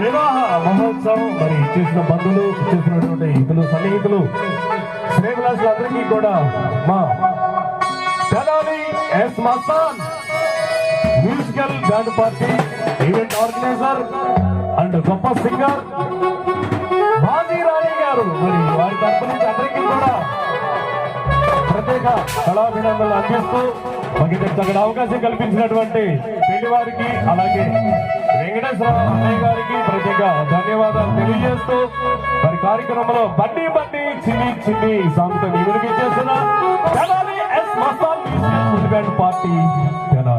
వివాహ మహోత్సవం మరి చేసిన బంధువులు చేసినటువంటి ఇతరులు సన్నిహితులు శ్రేభిలాషులందరికీ కూడా మా Tenali S Mastan musical band party event organizer and గొప్ప సింగర్ భాజీరాణి గారు మరి వారి తరపు నుంచి అందరికీ కూడా ప్రత్యేక కళాభినందనలు అందిస్తూ మాకు తగిన అవకాశం కల్పించినటువంటి పెళ్లి వారికి అలాగే వెంకటేశ్వర అన్నయ్య గారికి ప్రత్యేక ధన్యవాదాలు తెలియజేస్తూ మరి కార్యక్రమంలో బండి బండి చిన్ని చిన్ని సాంగ్తో వినిపించేస్తున్న Tenali S Mastan musical band party Tenali.